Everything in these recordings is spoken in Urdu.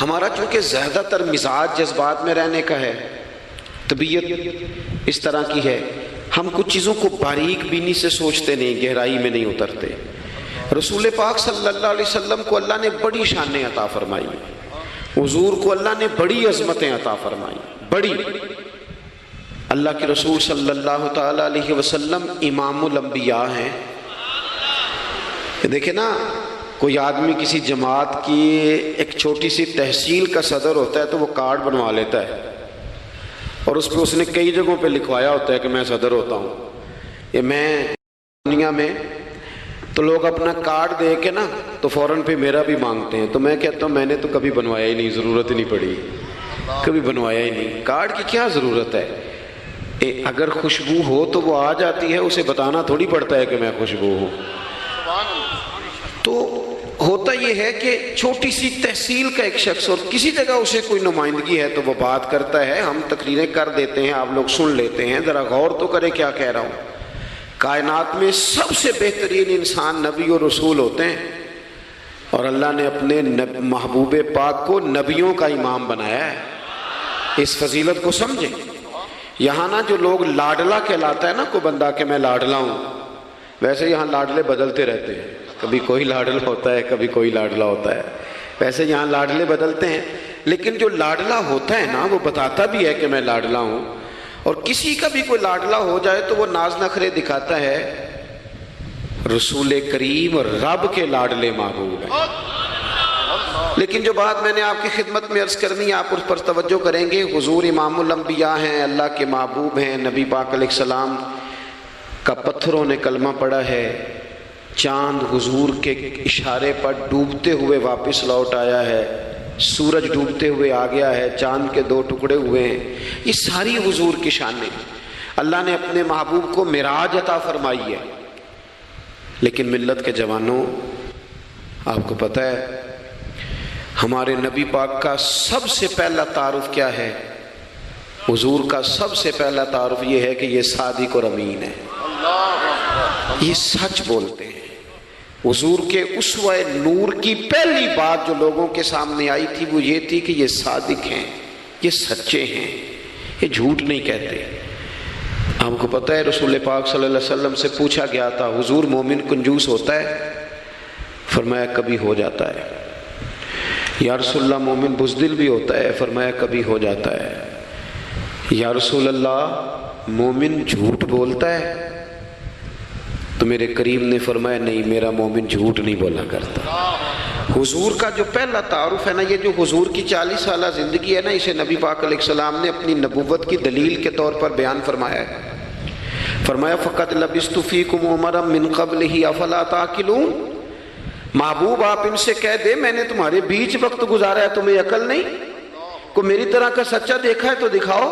ہمارا چونکہ زیادہ تر مزاج جذبات میں رہنے کا ہے، طبیعت اس طرح کی ہے، ہم کچھ چیزوں کو باریک بینی سے سوچتے نہیں، گہرائی میں نہیں اترتے۔ رسول پاک صلی اللہ علیہ وسلم کو اللہ نے بڑی شانیں عطا فرمائی، حضور کو اللہ نے بڑی عظمتیں عطا فرمائی، بڑی۔ اللہ کے رسول صلی اللہ تعالی علیہ وسلم امام الانبیاء ہیں۔ دیکھیں نا، کوئی آدمی کسی جماعت کی ایک چھوٹی سی تحصیل کا صدر ہوتا ہے تو وہ کارڈ بنوا لیتا ہے، اور اس پہ اس نے کئی جگہوں پہ لکھوایا ہوتا ہے کہ میں صدر ہوتا ہوں، یہ میں دنیا میں، تو لوگ اپنا کارڈ دے کے نا تو فوراً پہ میرا بھی مانگتے ہیں۔ تو میں کہتا ہوں میں نے تو کبھی بنوایا ہی نہیں، ضرورت ہی نہیں پڑی، کبھی بنوایا ہی نہیں، کارڈ کی کیا ضرورت ہے؟ اگر خوشبو ہو تو وہ آ جاتی ہے، اسے بتانا تھوڑی پڑتا ہے کہ میں خوشبو ہوں۔ تو ہوتا یہ ہے کہ چھوٹی سی تحصیل کا ایک شخص اور کسی جگہ اسے کوئی نمائندگی ہے تو وہ بات کرتا ہے، ہم تقریریں کر دیتے ہیں، آپ لوگ سن لیتے ہیں، ذرا غور تو کریں کیا کہہ رہا ہوں۔ کائنات میں سب سے بہترین انسان نبی اور رسول ہوتے ہیں، اور اللہ نے اپنے محبوب پاک کو نبیوں کا امام بنایا ہے۔ اس فضیلت کو سمجھیں۔ یہاں نا جو لوگ لاڈلا کہلاتا ہے نا کوئی بندہ کہ میں لاڈلا ہوں، ویسے یہاں لاڈلے بدلتے رہتے ہیں، کبھی کوئی لاڈلا ہوتا ہے، کبھی کوئی لاڈلا ہوتا ہے، ویسے یہاں لاڈلے بدلتے ہیں، لیکن جو لاڈلا ہوتا ہے نا وہ بتاتا بھی ہے کہ میں لاڈلا ہوں۔ اور کسی کا بھی کوئی لاڈلا ہو جائے تو وہ ناز نخرے دکھاتا ہے، رسول کریم اور رب کے لاڈلے محبوب ہیں۔ لیکن جو بات میں نے آپ کی خدمت میں عرض کرنی ہے، آپ اس پر توجہ کریں گے۔ حضور امام الانبیاء ہیں، اللہ کے محبوب ہیں، نبی پاک علیہ السلام کا پتھروں نے کلمہ پڑھا ہے، چاند حضور کے اشارے پر ڈوبتے ہوئے واپس لوٹ آیا ہے، سورج ڈوبتے ہوئے آ گیا ہے، چاند کے 2 ٹکڑے ہوئے ہیں، یہ ساری حضور کی شانیں۔ اللہ نے اپنے محبوب کو معراج عطا فرمائی ہے۔ لیکن ملت کے جوانوں، آپ کو پتہ ہے ہمارے نبی پاک کا سب سے پہلا تعارف کیا ہے؟ حضور کا سب سے پہلا تعارف یہ ہے کہ یہ صادق اور امین ہے، یہ سچ بولتے ہیں۔ حضور کے اسوہ نور کی پہلی بات جو لوگوں کے سامنے آئی تھی وہ یہ تھی کہ یہ صادق ہیں، یہ سچے ہیں، یہ جھوٹ نہیں کہتے۔ آپ کو پتہ ہے رسول پاک صلی اللہ علیہ وسلم سے پوچھا گیا تھا، حضور مومن کنجوس ہوتا ہے؟ فرمایا کبھی ہو جاتا ہے۔ یا رسول اللہ مومن بزدل بھی ہوتا ہے؟ فرمایا کبھی ہو جاتا ہے۔ یا رسول اللہ مومن جھوٹ بولتا ہے؟ تو میرے کریم نے فرمایا نہیں، میرا مومن جھوٹ نہیں بولا کرتا۔ حضور کا جو پہلا تعارف ہے نا، یہ جو حضور کی 40 سالہ زندگی ہے نا، اسے نبی پاک علیہ السلام نے اپنی نبوت کی دلیل کے طور پر بیان فرمایا ہے۔ فرمایا فَقَدْ لَبِثْتُ فِيكُمْ عُمَرًا مِّن قَبْلِهِ أَفَلَا تَعْقِلُونَ۔ محبوب آپ ان سے کہہ دے میں نے تمہارے بیچ وقت گزارا ہے، تمہیں عقل نہیں؟ کوئی میری طرح کا سچا دیکھا ہے تو دکھاؤ۔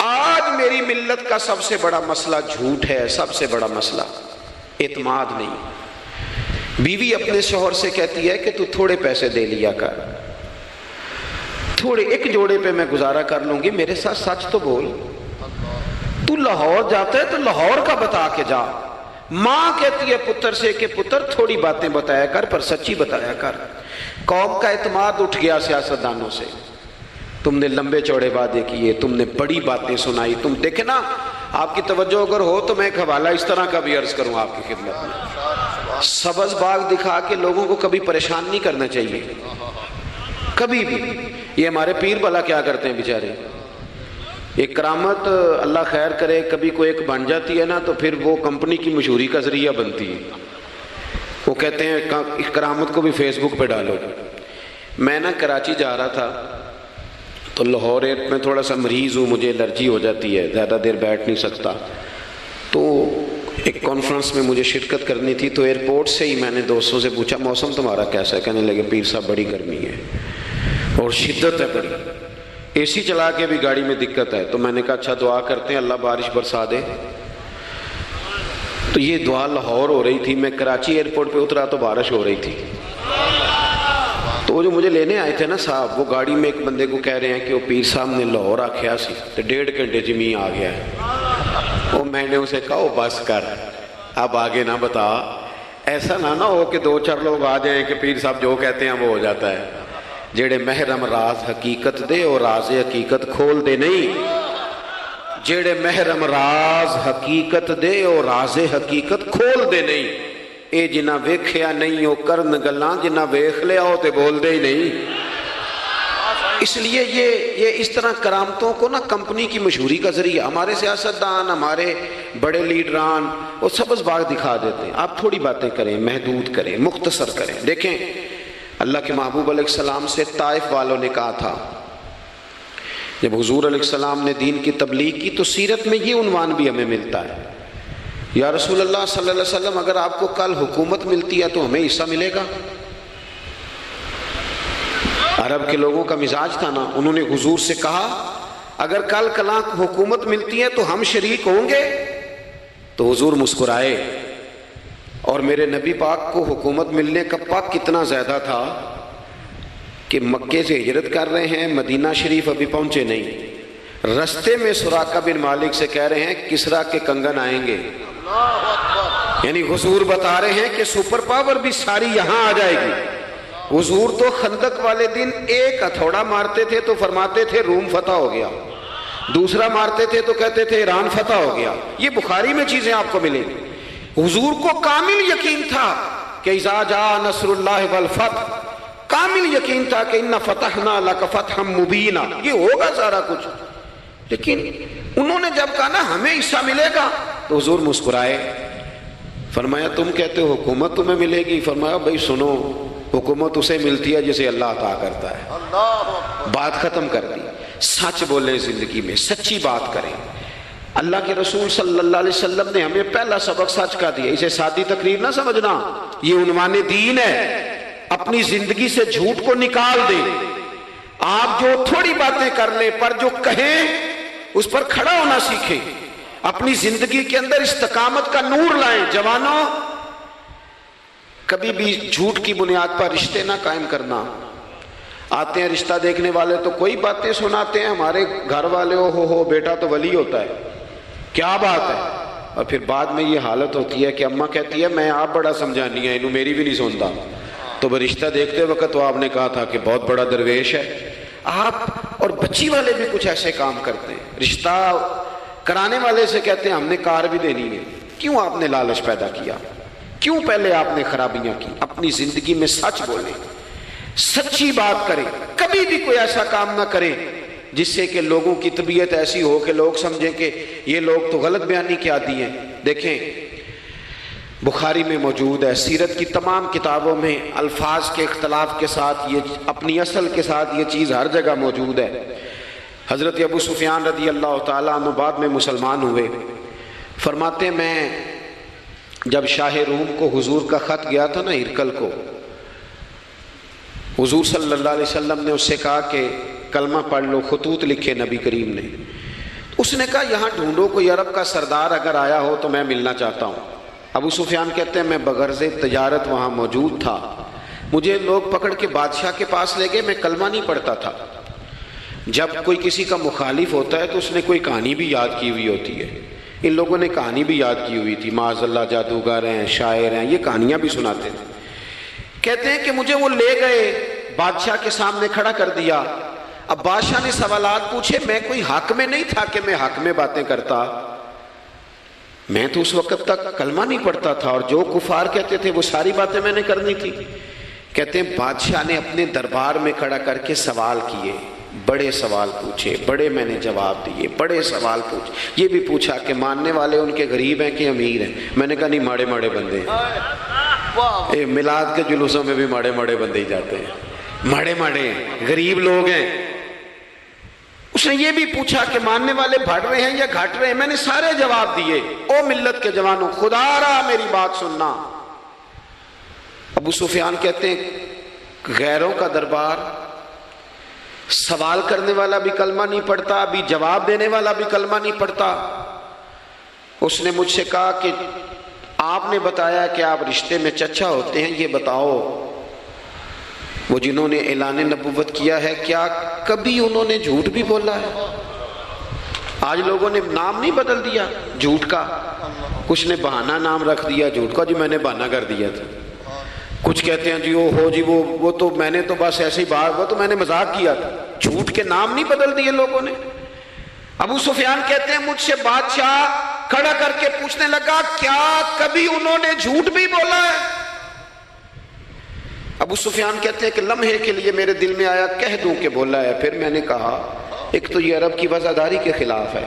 آج میری ملت کا سب سے بڑا مسئلہ جھوٹ ہے، سب سے بڑا مسئلہ اعتماد نہیں۔ بیوی اپنے شوہر سے کہتی ہے کہ تو تھوڑے پیسے دے لیا کر، تھوڑے ایک جوڑے پہ میں گزارا کر لوں گی، میرے ساتھ سچ تو بول۔ تو لاہور جاتا ہے تو لاہور کا بتا کے جا۔ ماں کہتی ہے پتر سے کہ پتر تھوڑی باتیں بتایا کر پر سچی بتایا کر۔ قوم کا اعتماد اٹھ گیا سیاستدانوں سے، تم نے لمبے چوڑے وعدے کیے، تم نے بڑی باتیں سنائی۔ تم دیکھیں نا، آپ کی توجہ اگر ہو تو میں ایک حوالہ اس طرح کا بھی عرض کروں آپ کی خدمت میں۔ سبز باغ دکھا کے لوگوں کو کبھی پریشان نہیں کرنا چاہیے، کبھی بھی۔ یہ ہمارے پیر بھلا کیا کرتے ہیں بیچارے، ایک کرامت اللہ خیر کرے کبھی کوئی ایک بن جاتی ہے نا تو پھر وہ کمپنی کی مشہوری کا ذریعہ بنتی ہے۔ وہ کہتے ہیں اس کرامت کو بھی فیس بک پہ ڈالو۔ میں نا کراچی جا رہا تھا تو لاہور میں تھوڑا سا مریض ہوں، مجھے الرجی ہو جاتی ہے، زیادہ دیر بیٹھ نہیں سکتا، تو ایک کانفرنس میں مجھے شرکت کرنی تھی۔ تو ایئرپورٹ سے ہی میں نے دوستوں سے پوچھا موسم تمہارا کیسا ہے؟ کہنے لگے پیر صاحب بڑی گرمی ہے اور شدت ہے بڑی، اے سی چلا کے بھی گاڑی میں دقت ہے۔ تو میں نے کہا اچھا دعا کرتے ہیں اللہ بارش برسا دے۔ تو یہ دعا لاہور ہو رہی تھی، میں کراچی ایئرپورٹ پہ اترا تو بارش ہو رہی تھی۔ تو وہ جو مجھے لینے آئے تھے نا صاحب، وہ گاڑی میں ایک بندے کو کہہ رہے ہیں کہ وہ پیر صاحب نے لاہور آکھیا سی تو 1.5 گھنٹے جمی آ گیا ہے۔ وہ میں نے اسے کہا وہ بس کر، اب آگے نہ بتا، ایسا نہ ہو کہ 2-4 لوگ آ جائیں کہ پیر صاحب جو کہتے ہیں وہ ہو جاتا ہے۔ جیڑے محرم راز حقیقت دے اور راز حقیقت کھول دے نہیں، جیڑے محرم راز حقیقت دے اور راز حقیقت کھول دے نہیں، اے جنہ ویکھیا نہیں او کرن گلاں، جنہ ویکھ لیا او تے بول دے ہی نہیں۔ اس لیے یہ اس طرح کرامتوں کو نا کمپنی کی مشہوری کا ذریعہ، ہمارے سیاستدان، ہمارے بڑے لیڈران وہ سبز باغ دکھا دیتے ہیں۔ آپ تھوڑی باتیں کریں، محدود کریں، مختصر کریں۔ دیکھیں اللہ کے محبوب علیہ السلام سے طائف والوں نے کہا تھا، جب حضور علیہ السلام نے دین کی تبلیغ کی تو سیرت میں یہ عنوان بھی ہمیں ملتا ہے، یا رسول اللہ صلی اللہ علیہ وسلم اگر آپ کو کل حکومت ملتی ہے تو ہمیں حصہ ملے گا؟ عرب کے لوگوں کا مزاج تھا نا، انہوں نے حضور سے کہا اگر کل کلاں حکومت ملتی ہے تو ہم شریک ہوں گے؟ تو حضور مسکرائے، اور میرے نبی پاک کو حکومت ملنے کا پاک کتنا زیادہ تھا کہ مکے سے ہجرت کر رہے ہیں، مدینہ شریف ابھی پہنچے نہیں، رستے میں سراقہ بن مالک سے کہہ رہے ہیں کسرا کے کنگن آئیں گے، یعنی حضور بتا رہے ہیں کہ سپر پاور بھی ساری یہاں آ جائے گی۔ حضور تو خندق والے دن ایک ہتھوڑا مارتے تھے تو فرماتے تھے روم فتح ہو گیا، دوسرا مارتے تھے تو کہتے تھے ایران فتح ہو گیا۔ یہ بخاری میں چیزیں آپ کو ملیں گی۔ حضور کو کامل یقین تھا کہ اذا جاء نصر اللہ والفتح، کامل یقین تھا کہ ان فتحنا لک فتحا مبینا، یہ ہوگا سارا کچھ۔ لیکن انہوں نے جب کہا نا ہمیں حصہ ملے گا تو حضور مسکرائے، فرمایا تم کہتے ہو حکومت تمہیں ملے گی؟ فرمایا بھائی سنو، حکومت اسے ملتی ہے جسے اللہ عطا کرتا ہے۔ بات ختم کر دی۔ سچ بولیں، زندگی میں سچی بات کریں۔ اللہ کے رسول صلی اللہ علیہ وسلم نے ہمیں پہلا سبق سچ کا دیا، اسے سادی تقریر نہ سمجھنا، یہ عنوان دین ہے۔ اپنی زندگی سے جھوٹ کو نکال دیں۔ آپ جو تھوڑی باتیں کر لیں پر جو کہیں اس پر کھڑا ہونا سیکھیں، اپنی زندگی کے اندر استقامت کا نور لائیں۔ جوانوں، کبھی بھی جھوٹ کی بنیاد پر رشتے نہ قائم کرنا۔ آتے ہیں رشتہ دیکھنے والے تو کوئی باتیں سناتے ہیں، ہمارے گھر والے ہو بیٹا تو ولی ہوتا ہے، کیا بات ہے؟ اور پھر بعد میں یہ حالت ہوتی ہے کہ اماں کہتی ہے میں آپ بڑا سمجھانی ہے، انہوں میری بھی نہیں سنتا۔ تو وہ رشتہ دیکھتے وقت تو آپ نے کہا تھا کہ بہت بڑا درویش ہے۔ آپ اور بچی والے بھی کچھ ایسے کام کرتے ہیں، رشتہ کرانے والے سے کہتے ہیں ہم نے کار بھی دینی ہے۔ کیوں آپ نے لالچ پیدا کیا؟ کیوں پہلے آپ نے خرابیاں کی؟ اپنی زندگی میں سچ بولیں، سچی بات کریں، کبھی بھی کوئی ایسا کام نہ کریں جس سے کہ لوگوں کی طبیعت ایسی ہو کہ لوگ سمجھیں کہ یہ لوگ تو غلط بیانی کے عادی ہیں۔ دیکھیں بخاری میں موجود ہے، سیرت کی تمام کتابوں میں الفاظ کے اختلاف کے ساتھ یہ اپنی اصل کے ساتھ یہ چیز ہر جگہ موجود ہے۔ حضرت ابو سفیان رضی اللہ تعالیٰ عنہ بعد میں مسلمان ہوئے، فرماتے ہیں میں جب شاہ روم کو حضور کا خط گیا تھا نا ہرقل کو، حضور صلی اللہ علیہ وسلم نے اس سے کہا کہ کلمہ پڑھ لو، خطوط لکھے نبی کریم نے۔ اس نے کہا یہاں ڈھونڈو کوئی عرب کا سردار اگر آیا ہو تو میں ملنا چاہتا ہوں۔ ابو سفیان کہتے ہیں میں بغرض تجارت وہاں موجود تھا، مجھے لوگ پکڑ کے بادشاہ کے پاس لے گئے، میں کلمہ نہیں پڑھتا تھا۔ جب کوئی کسی کا مخالف ہوتا ہے تو اس نے کوئی کہانی بھی یاد کی ہوئی ہوتی ہے، ان لوگوں نے کہانی بھی یاد کی ہوئی تھی، معاذ اللہ جادوگر ہیں، شاعر ہیں، یہ کہانیاں بھی سناتے تھے۔ کہتے ہیں کہ مجھے وہ لے گئے، بادشاہ کے سامنے کھڑا کر دیا۔ اب بادشاہ نے سوالات پوچھے، میں کوئی حق میں نہیں تھا کہ میں حق میں باتیں کرتا، میں تو اس وقت تک کلمہ نہیں پڑھتا تھا اور جو کفار کہتے تھے وہ ساری باتیں میں نے کرنی تھی۔ کہتے ہیں بادشاہ نے اپنے دربار میں کھڑا کر کے سوال کیے، بڑے سوال پوچھے، بڑے میں نے جواب دیے، بڑے سوال پوچھے۔ یہ بھی پوچھا کہ ماننے والے ان کے غریب ہیں کہ امیر ہیں؟ میں نے کہا نہیں، ماڑے ماڑے بندے ہیں۔ میلاد کے جلوسوں میں بھی ماڑے ماڑے بندے ہی جاتے ہیں، ماڑے ماڑے ہیں، غریب لوگ ہیں۔ اس نے یہ بھی پوچھا کہ ماننے والے بڑھ رہے ہیں یا گھٹ رہے ہیں؟ میں نے سارے جواب دیے۔ او ملت کے جوانوں، خدا را میری بات سننا۔ ابو سفیان کہتے ہیں غیروں کا دربار، سوال کرنے والا بھی کلمہ نہیں پڑھتا، ابھی جواب دینے والا بھی کلمہ نہیں پڑھتا۔ اس نے مجھ سے کہا کہ آپ نے بتایا کہ آپ رشتے میں چچا ہوتے ہیں، یہ بتاؤ وہ جنہوں نے اعلان نبوت کیا ہے کیا کبھی انہوں نے جھوٹ بھی بولا ہے؟ آج لوگوں نے نام نہیں بدل دیا جھوٹ کا، کچھ نے بہانہ نام رکھ دیا جھوٹ کا، جو میں نے بہانہ کر دیا تھا۔ کچھ کہتے ہیں جی وہ ہو جی وہ تو میں نے تو بس ایسے ہی بات، وہ تو میں نے مذاق کیا تھا. جھوٹ کے نام نہیں بدل دیے لوگوں نے. ابو سفیان کہتے ہیں مجھ سے بادشاہ کھڑا کر کے پوچھنے لگا کیا کبھی انہوں نے جھوٹ بھی بولا ہے؟ ابو سفیان کہتے ہیں کہ لمحے کے لیے میرے دل میں آیا کہہ دوں کہ بولا ہے. پھر میں نے کہا ایک تو یہ عرب کی وفاداری کے خلاف ہے،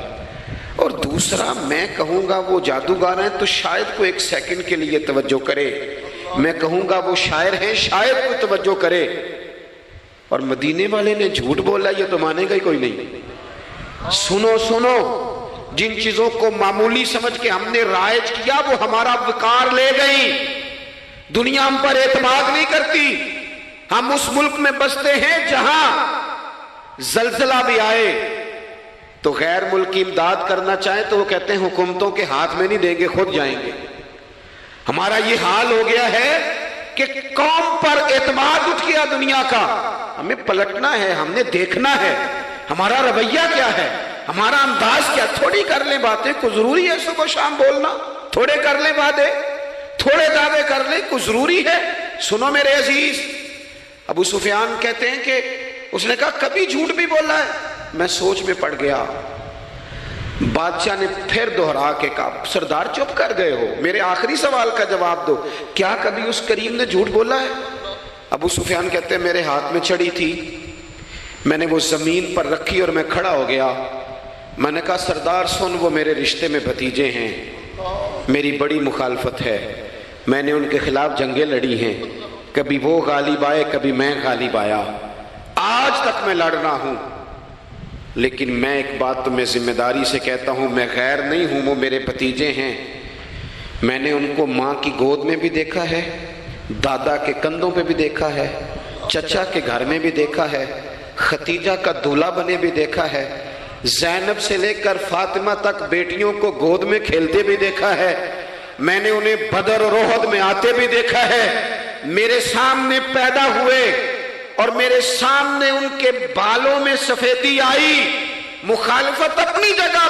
اور دوسرا میں کہوں گا وہ جادوگر ہیں تو شاید کوئی ایک سیکنڈ کے لیے توجہ کرے، میں کہوں گا وہ شاعر ہیں شاید کوئی توجہ کرے، اور مدینے والے نے جھوٹ بولا یہ تو مانے گا ہی کوئی نہیں. سنو سنو، جن چیزوں کو معمولی سمجھ کے ہم نے رائج کیا وہ ہمارا وقار لے گئی. دنیا ہم پر اعتماد نہیں کرتی. ہم اس ملک میں بستے ہیں جہاں زلزلہ بھی آئے تو غیر ملکی امداد کرنا چاہیں تو وہ کہتے ہیں حکومتوں کے ہاتھ میں نہیں دیں گے، خود جائیں گے. ہمارا یہ حال ہو گیا ہے کہ قوم پر اعتماد اٹھ گیا دنیا کا. ہمیں پلٹنا ہے، ہم نے دیکھنا ہے ہمارا رویہ کیا ہے، ہمارا انداز کیا. تھوڑی کر لیں باتیں، کوئی ضروری ہے صبح شام بولنا؟ تھوڑے کر لیں وعدے، تھوڑے دعوے کر لیں، کوئی ضروری ہے؟ سنو میرے عزیز، ابو سفیان کہتے ہیں کہ اس نے کہا کبھی جھوٹ بھی بولا ہے. میں سوچ میں پڑ گیا. بادشاہ نے پھر دوہرا کے کہا سردار چپ کر گئے ہو، میرے آخری سوال کا جواب دو، کیا کبھی اس کریم نے جھوٹ بولا ہے؟ ابو سفیان کہتے ہیں میرے ہاتھ میں چھڑی تھی، میں نے وہ زمین پر رکھی اور میں کھڑا ہو گیا. میں نے کہا سردار سن، وہ میرے رشتے میں بھتیجے ہیں، میری بڑی مخالفت ہے، میں نے ان کے خلاف جنگیں لڑی ہیں، کبھی وہ غالب آئے کبھی میں غالب آیا، آج تک میں لڑ رہا ہوں. لیکن میں ایک بات تمہیں ذمہ داری سے کہتا ہوں، میں غیر نہیں ہوں، وہ میرے بھتیجے ہیں. میں نے ان کو ماں کی گود میں بھی دیکھا ہے، دادا کے کندھوں پہ بھی دیکھا ہے، چچا کے گھر میں بھی دیکھا ہے، ختیجہ کا دولہا بنے بھی دیکھا ہے، زینب سے لے کر فاطمہ تک بیٹیوں کو گود میں کھیلتے بھی دیکھا ہے. میں نے انہیں بدر اور احد میں آتے بھی دیکھا ہے. میرے سامنے پیدا ہوئے اور میرے سامنے ان کے بالوں میں سفیدی آئی. مخالفت اپنی جگہ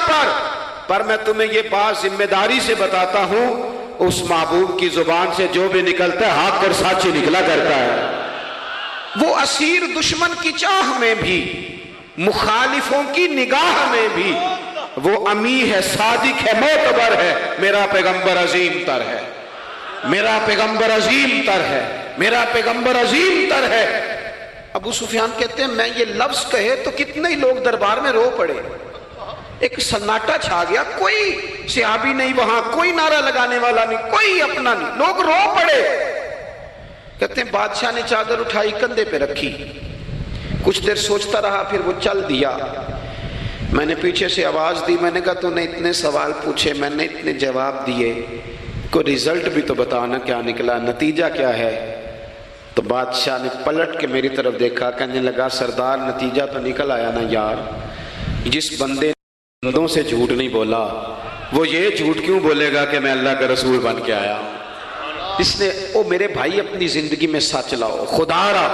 پر میں تمہیں یہ بات ذمہ داری سے بتاتا ہوں، اس محبوب کی زبان سے جو بھی نکلتا ہے حق اور سچ ہی نکلا کرتا ہے. وہ اسیر دشمن کی چاہ میں بھی، مخالفوں کی نگاہ میں بھی وہ امی ہے، صادق ہے، معتبر ہے. میرا پیغمبر عظیم تر ہے، میرا پیغمبر عظیم تر ہے، میرا پیغمبر عظیم تر ہے. ابو سفیان کہتے ہیں میں یہ لفظ کہے تو کتنے ہی لوگ دربار میں رو پڑے. ایک سناٹا چھا گیا، کوئی صحابی نہیں وہاں، کوئی نعرہ لگانے والا نہیں، کوئی اپنا نہیں، لوگ رو پڑے. کہتے ہیں بادشاہ نے چادر اٹھائی کندھے پہ رکھی، کچھ دیر سوچتا رہا، پھر وہ چل دیا. میں نے پیچھے سے آواز دی، میں نے کہا تو نے اتنے سوال پوچھے، میں نے اتنے جواب دیے، کوئی رزلٹ بھی تو بتانا کیا نکلا، نتیجہ کیا ہے؟ تو بادشاہ نے پلٹ کے میری طرف دیکھا، کہنے لگا سردار نتیجہ تو نکل آیا نا یار. جس بندے نے بندوں سے جھوٹ نہیں بولا وہ یہ جھوٹ کیوں بولے گا کہ میں اللہ کا رسول بن کے آیا. اس نے او میرے بھائی اپنی زندگی میں سچ لاؤ. خدا را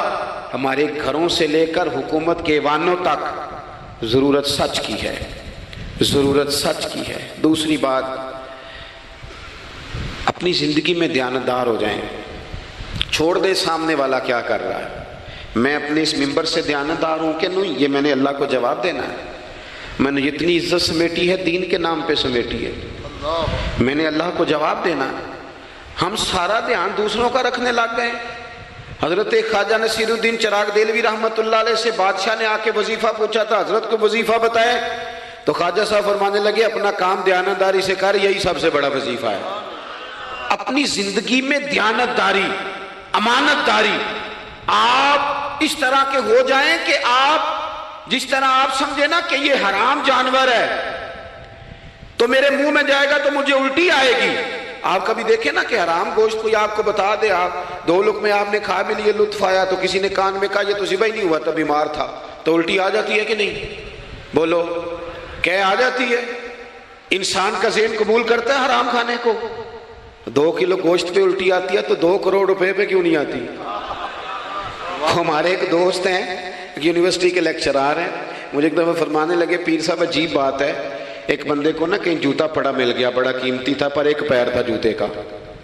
ہمارے گھروں سے لے کر حکومت کے ایوانوں تک ضرورت سچ کی ہے، ضرورت سچ کی ہے. دوسری بات، اپنی زندگی میں دیانتدار ہو جائیں. چھوڑ دے سامنے والا کیا کر رہا ہے، میں اپنے اس ممبر سے دیانتدار ہوں کہ نہیں، یہ میں نے اللہ کو جواب دینا ہے. میں نے جتنی عزت سمیٹی ہے دین کے نام پہ سمیٹی ہے، میں نے اللہ کو جواب دینا ہے. ہم سارا دھیان دوسروں کا رکھنے لگ گئے. حضرت خواجہ نصیر الدین چراغ دہلوی رحمۃ اللہ علیہ سے بادشاہ نے آ کے وظیفہ پوچھا تھا، حضرت کو وظیفہ بتائے تو خواجہ صاحب فرمانے لگے اپنا کام دیانتداری سے کر، یہی سب سے بڑا وظیفہ ہے. اپنی زندگی میں دیانتداری، امانت داری، آپ اس طرح کے ہو جائیں کہ آپ جس طرح آپ سمجھے نا کہ یہ حرام جانور ہے تو میرے منہ میں جائے گا تو مجھے الٹی آئے گی. آپ کبھی دیکھیں نا کہ حرام گوشت کوئی آپ کو بتا دے، آپ 2 لقمے آپ نے کھا بھی لیے، لطف آیا، تو کسی نے کان میں کہا یہ تو ذبح نہیں ہوا تھا، بیمار تھا، تو الٹی آ جاتی ہے کہ نہیں؟ بولو کہ آ جاتی ہے. انسان کا ذہن قبول کرتا ہے حرام کھانے کو. 2 کلو گوشت پہ الٹی آتی ہے تو 2 کروڑ روپے پہ کیوں نہیں آتی؟ ہمارے ایک دوست ہیں یونیورسٹی کے لیکچرار ہیں، مجھے ایک دفعہ فرمانے لگے پیر صاحب عجیب بات ہے، ایک بندے کو نا کہیں جوتا پڑا مل گیا، بڑا قیمتی تھا پر ایک پیر تھا جوتے کا.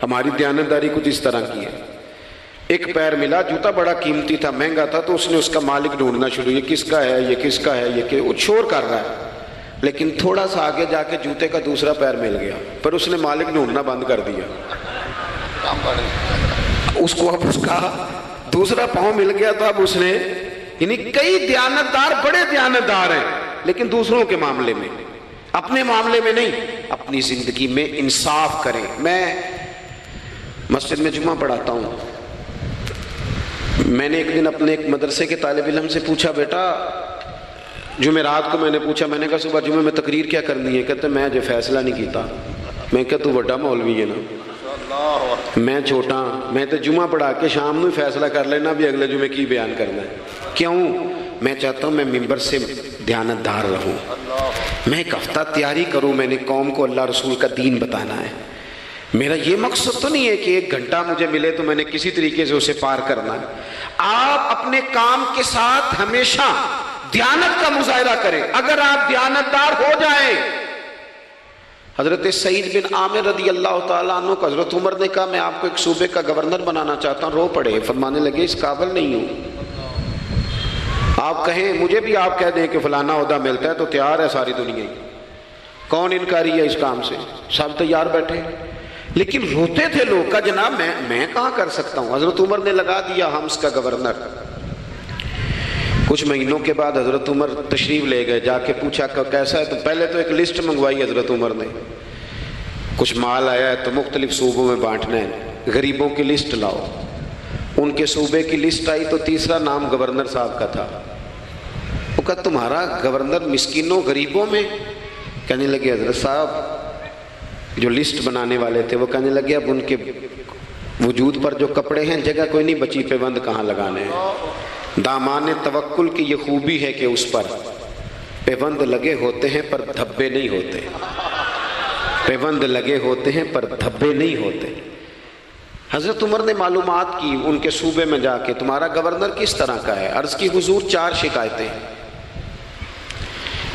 ہماری دیانتداری کچھ اس طرح کی ہے. ایک پیر ملا، جوتا بڑا قیمتی تھا، مہنگا تھا، تو اس نے اس کا مالک ڈھونڈنا شروع، یہ کس کا ہے، یہ کس کا ہے، یہ کہ وہ شور کر رہا ہے، لیکن تھوڑا سا آگے جا کے جوتے کا دوسرا پیر مل گیا، پر اس نے مالک ڈھونڈنا بند کر دیا، اس کو اب اس کا دوسرا پاؤں مل گیا، تو اب اس نے، یعنی کئی دیانتدار بڑے دیانتدار ہیں لیکن دوسروں کے معاملے میں، اپنے معاملے میں نہیں، اپنی زندگی میں انصاف کریں۔ میں مسجد میں جمعہ پڑھاتا ہوں، میں نے ایک دن اپنے ایک مدرسے کے طالب علم سے پوچھا، بیٹا جمعرات کو میں نے پوچھا، میں نے کہا صبح جمعہ میں تقریر کیا کرنی ہے؟ کہتے میں جو فیصلہ نہیں کیتا۔ میں کہا تو بڑا مولوی ہے نا، میں چھوٹا، میں تو جمعہ پڑھا کے شام میں فیصلہ کر لینا بھی اگلے جمعے کی بیان کرنا ہے۔ کیوں؟ میں چاہتا ہوں میں ممبر سے دیانتدار رہوں، میں ایک ہفتہ تیاری کروں، میں نے قوم کو اللہ رسول کا دین بتانا ہے۔ میرا یہ مقصد تو نہیں ہے کہ 1 گھنٹہ مجھے ملے تو میں نے کسی طریقے سے اسے پار کرنا ہے۔ آپ اپنے کام کے ساتھ ہمیشہ دیانت کا مظاہرہ کریں۔ اگر آپ دیانتدار ہو جائیں، حضرت سعید بن عامر رضی اللہ تعالیٰ عنہ کو حضرت عمر نے کہا میں آپ کو ایک صوبے کا گورنر بنانا چاہتا ہوں، رو پڑے، فرمانے لگے اس قابل نہیں ہوں۔ آپ کہیں، مجھے بھی آپ کہہ دیں کہ فلانا عہدہ ملتا ہے تو تیار ہے ساری دنیا ہی، کون انکاری ہے اس کام سے، سب تیار بیٹھے، لیکن روتے تھے لوگ کا جناب میں کہاں کر سکتا ہوں۔ حضرت عمر نے لگا دیا حمص کا گورنر۔ کچھ مہینوں کے بعد حضرت عمر تشریف لے گئے، جا کے پوچھا کہ کیسا ہے، تو پہلے تو ایک لسٹ منگوائی حضرت عمر نے، کچھ مال آیا ہے تو مختلف صوبوں میں بانٹنا ہے، غریبوں کی لسٹ لاؤ۔ ان کے صوبے کی لسٹ آئی تو تیسرا نام گورنر صاحب کا تھا۔ وہ کہا تمہارا گورنر مسکینوں غریبوں میں؟ کہنے لگے حضرت صاحب جو لسٹ بنانے والے تھے وہ کہنے لگے اب ان کے وجود پر جو کپڑے ہیں جگہ کوئی نہیں بچی، پیوند کہاں لگانے ہیں۔ دامان توکل کی یہ خوبی ہے کہ اس پر پیوند لگے ہوتے ہیں پر دھبے نہیں ہوتے، پیوند لگے ہوتے ہیں پر دھبے نہیں ہوتے۔ حضرت عمر نے معلومات کی ان کے صوبے میں جا کے، تمہارا گورنر کس طرح کا ہے؟ عرض کی حضور 4 شکایتیں۔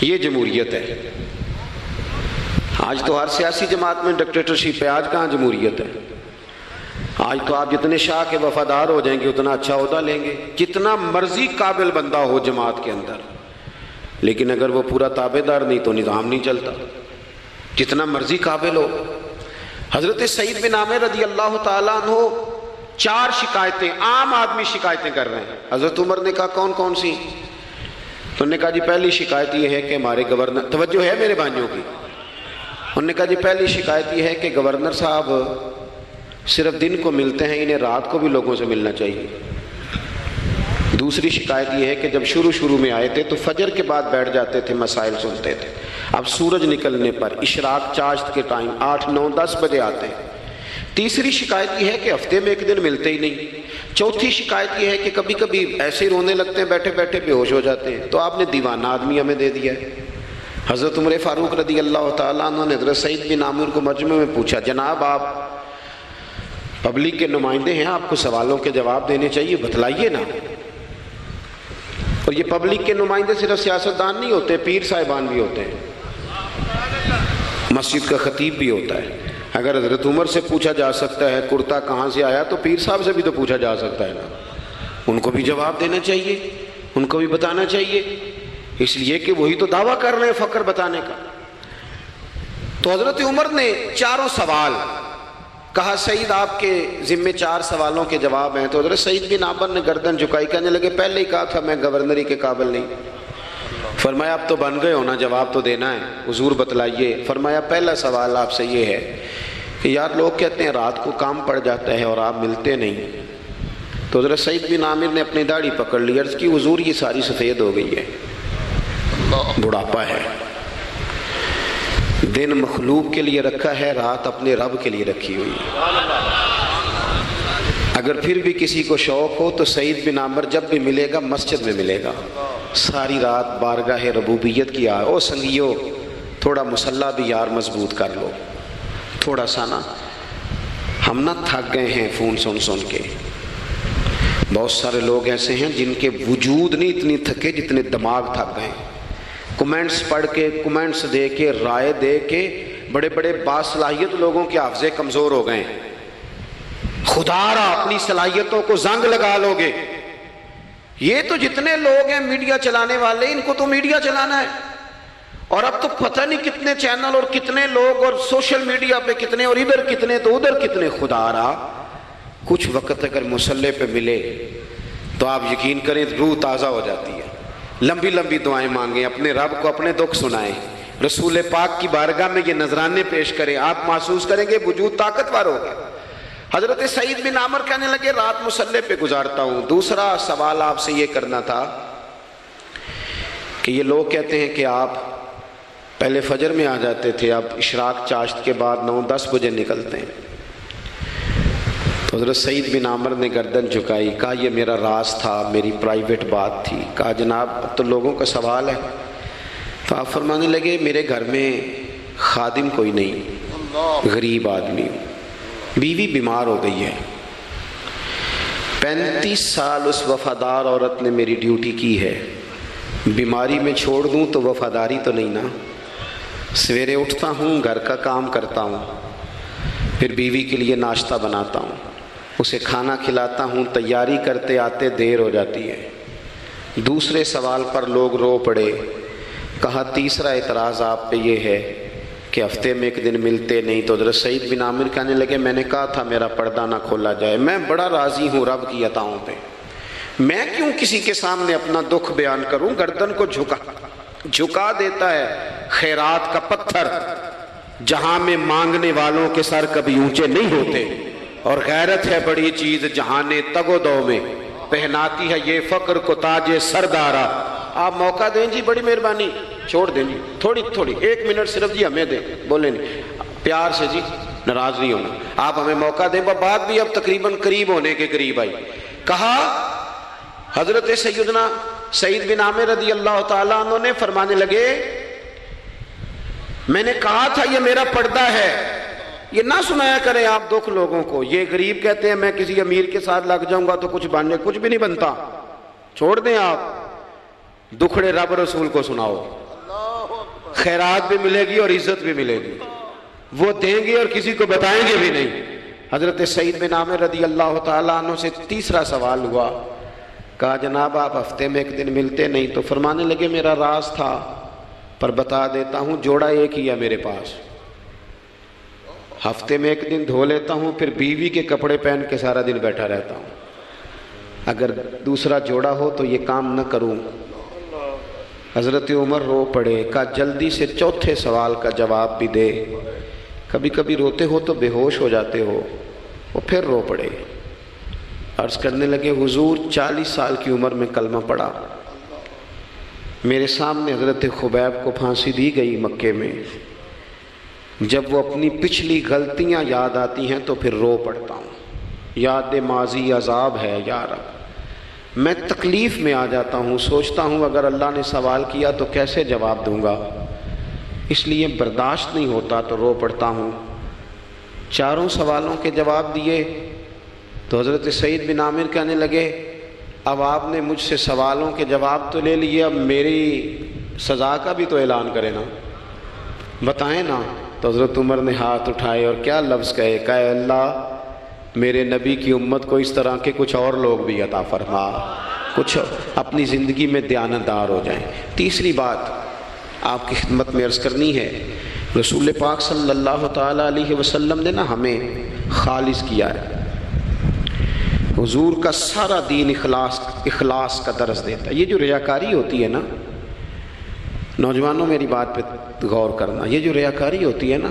یہ جمہوریت ہے؟ آج تو ہر سیاسی جماعت میں ڈکٹیٹرشپ ہے، آج کہاں جمہوریت ہے؟ آج تو آپ جتنے شاہ کے وفادار ہو جائیں گے اتنا اچھا عہدہ لیں گے، جتنا مرضی قابل بندہ ہو جماعت کے اندر، لیکن اگر وہ پورا تابع دار نہیں تو نظام نہیں چلتا، جتنا مرضی قابل ہو۔ حضرت سعید بن عامر رضی اللہ تعالیٰ عنہ 4 شکایتیں، عام آدمی شکایتیں کر رہے ہیں۔ حضرت عمر نے کہا کون کون سی؟ تو انہوں نے کہا جی پہلی شکایت یہ ہے کہ ہمارے گورنر، توجہ ہے میرے بھائیوں کی، انہوں نے کہا جی پہلی شکایت یہ ہے کہ گورنر صاحب صرف دن کو ملتے ہیں، انہیں رات کو بھی لوگوں سے ملنا چاہیے۔ دوسری شکایت یہ ہے کہ جب شروع میں آئے تھے تو فجر کے بعد بیٹھ جاتے تھے، مسائل سنتے تھے، اب سورج نکلنے پر اشراق چاشت کے ٹائم 8 9 10 بجے آتے ہیں۔ تیسری شکایت یہ ہے کہ ہفتے میں 1 دن ملتے ہی نہیں۔ چوتھی شکایت یہ ہے کہ کبھی کبھی ایسے ہی رونے لگتے ہیں، بیٹھے بیٹھے بے ہوش ہو جاتے ہیں، تو آپ نے دیوانہ آدمی ہمیں دے دیا ہے۔ حضرت عمر فاروق رضی اللہ تعالیٰ عنہ نے حضرت سعید بن عامر کو مجمع میں پوچھا، جناب آپ پبلک کے نمائندے ہیں، آپ کو سوالوں کے جواب دینے چاہیے، بتلائیے نا۔ اور یہ پبلک کے نمائندے صرف سیاستدان نہیں ہوتے، پیر صاحبان بھی ہوتے ہیں، مسجد کا خطیب بھی ہوتا ہے۔ اگر حضرت عمر سے پوچھا جا سکتا ہے کرتا کہاں سے آیا، تو پیر صاحب سے بھی تو پوچھا جا سکتا ہے نا، ان کو بھی جواب دینا چاہیے، ان کو بھی بتانا چاہیے، اس لیے کہ وہی تو دعویٰ کر رہے ہیں فقر بتانے کا۔ تو حضرت عمر نے 4 سوال کہا، سعید آپ کے ذمے 4 سوالوں کے جواب ہیں۔ تو حضرت سعید بن عامر نے گردن جھکائی، کہنے لگے پہلے ہی کہا تھا میں گورنری کے قابل نہیں۔ فرمایا اب تو بن گئے ہونا، جواب تو دینا ہے، حضور بتلائیے۔ فرمایا پہلا سوال آپ سے یہ ہے کہ یار لوگ کہتے ہیں رات کو کام پڑ جاتا ہے اور آپ ملتے نہیں۔ تو حضرت سعید بن عامر نے اپنی داڑھی پکڑ لی، عرض کی حضور یہ ساری سفید ہو گئی ہے، بڑھاپا ہے، دن مخلوق کے لیے رکھا ہے، رات اپنے رب کے لیے رکھی ہوئی ہے۔ اگر پھر بھی کسی کو شوق ہو تو سعید بن عامر جب بھی ملے گا مسجد میں ملے گا، ساری رات بارگاہ ربوبیت کی او سنگیو تھوڑا مسلح بھی یار مضبوط کر لو، تھوڑا سا نا، ہم نہ تھک گئے ہیں فون سن کے۔ بہت سارے لوگ ایسے ہیں جن کے وجود نہیں اتنی تھکے جتنے دماغ تھک گئے، کمنٹس پڑھ کے، کمنٹس دے کے، رائے دے کے، بڑے بڑے باصلاحیت لوگوں کے حافظے کمزور ہو گئے ہیں۔ خدا را اپنی صلاحیتوں کو زنگ لگا لو گے. یہ تو جتنے لوگ ہیں میڈیا چلانے والے، ان کو تو میڈیا چلانا ہے، اور اب تو پتہ نہیں کتنے چینل اور کتنے لوگ اور سوشل میڈیا پہ کتنے، اور ادھر کتنے تو ادھر کتنے. خدا را کچھ وقت اگر مصلی پہ ملے تو آپ یقین کریں روح تازہ ہو جاتی ہے. لمبی لمبی دعائیں مانگیں، اپنے رب کو اپنے دکھ سنائیں، رسول پاک کی بارگاہ میں یہ نذرانے پیش کریں، آپ محسوس کریں گے وجود طاقتور ہوگا. حضرت سعید بن عامر کہنے لگے رات مصلی پہ گزارتا ہوں. دوسرا سوال آپ سے یہ کرنا تھا کہ یہ لوگ کہتے ہیں کہ آپ پہلے فجر میں آ جاتے تھے، اب اشراق چاشت کے بعد 9-10 بجے نکلتے ہیں. تو حضرت سعید بن عامر نے گردن جھکائی، کہا یہ میرا راز تھا، میری پرائیویٹ بات تھی. کہا جناب اب تو لوگوں کا سوال ہے. تو آپ فرمانے لگے میرے گھر میں خادم کوئی نہیں، غریب آدمی، بیوی بیمار ہو گئی ہے. 35 سال اس وفادار عورت نے میری ڈیوٹی کی ہے، بیماری میں چھوڑ دوں تو وفاداری تو نہیں نا. سویرے اٹھتا ہوں، گھر کا کام کرتا ہوں، پھر بیوی کے لیے ناشتہ بناتا ہوں، اسے کھانا کھلاتا ہوں، تیاری کرتے آتے دیر ہو جاتی ہے. دوسرے سوال پر لوگ رو پڑے. کہا تیسرا اعتراض آپ پہ یہ ہے کہ ہفتے میں ایک دن ملتے نہیں. تو حضرت سعید بن عامر کہنے لگے میں نے کہا تھا میرا پردہ نہ کھولا جائے، میں بڑا راضی ہوں رب کی عطاؤں پہ، میں کیوں کسی کے سامنے اپنا دکھ بیان کروں. گردن کو جھکا دیتا ہے خیرات کا پتھر، جہاں میں مانگنے والوں کے سر کبھی اونچے نہیں ہوتے. اور غیرت ہے بڑی چیز جہاں نے تگ و دو میں، پہناتی ہے یہ فقر کو تاج سردارا. آپ موقع دیں جی، بڑی مہربانی، چھوڑ دیں جی، تھوڑی 1 منٹ صرف جی ہمیں دیں، بولیں نہیں پیار سے جی، ناراض نہیں ہونا، آپ ہمیں موقع دیں. بات بھی اب تقریباً قریب ہونے کے قریب آئی. کہا حضرت سیدنا سعید بن عامر رضی اللہ تعالیٰ عنہ نے فرمانے لگے میں نے کہا تھا یہ میرا پردہ ہے، یہ نہ سنایا کریں آپ دکھ لوگوں کو. یہ غریب کہتے ہیں میں کسی امیر کے ساتھ لگ جاؤں گا تو کچھ بن جائے، کچھ بھی نہیں بنتا، چھوڑ دیں آپ. دکھڑے رب رسول کو سناؤ، خیرات بھی ملے گی اور عزت بھی ملے گی، وہ دیں گے اور کسی کو بتائیں گے بھی نہیں. حضرت سعید بن عامر رضی اللہ تعالیٰ عنہ سے تیسرا سوال ہوا. کہا جناب آپ ہفتے میں ایک دن ملتے نہیں. تو فرمانے لگے میرا راز تھا پر بتا دیتا ہوں، جوڑا ایک ہی ہے میرے پاس، ہفتے میں ایک دن دھو لیتا ہوں، پھر بیوی کے کپڑے پہن کے سارا دن بیٹھا رہتا ہوں. اگر دوسرا جوڑا ہو تو یہ کام نہ کروں. حضرت عمر رو پڑے. کہا جلدی سے چوتھے سوال کا جواب بھی دے، کبھی کبھی روتے ہو تو بے ہوش ہو جاتے ہو. وہ پھر رو پڑے. عرض کرنے لگے حضور 40 سال کی عمر میں کلمہ پڑھا، میرے سامنے حضرت خبیب کو پھانسی دی گئی مکے میں. جب وہ اپنی پچھلی غلطیاں یاد آتی ہیں تو پھر رو پڑتا ہوں. یاد ماضی عذاب ہے یا رب. میں تکلیف میں آ جاتا ہوں، سوچتا ہوں اگر اللہ نے سوال کیا تو کیسے جواب دوں گا، اس لیے برداشت نہیں ہوتا تو رو پڑتا ہوں. 4 سوالوں کے جواب دیے تو حضرت سعید بن عامر کہنے لگے اب آپ نے مجھ سے سوالوں کے جواب تو لے لیے، اب میری سزا کا بھی تو اعلان کریں نا، بتائیں نا. تو حضرت عمر نے ہاتھ اٹھائے اور کیا لفظ کہے. کہے اللہ میرے نبی کی امت کو اس طرح کے کچھ اور لوگ بھی عطا فرما، کچھ اپنی زندگی میں دیانتدار ہو جائیں. تیسری بات آپ کی خدمت میں عرض کرنی ہے، رسول پاک صلی اللہ تعالیٰ علیہ وسلم نے نا ہمیں خالص کیا ہے. حضور کا سارا دین اخلاص کا درس دیتا ہے. یہ جو ریاکاری ہوتی ہے نا، نوجوانوں میری بات پہ غور کرنا، یہ جو ریاکاری ہوتی ہے نا،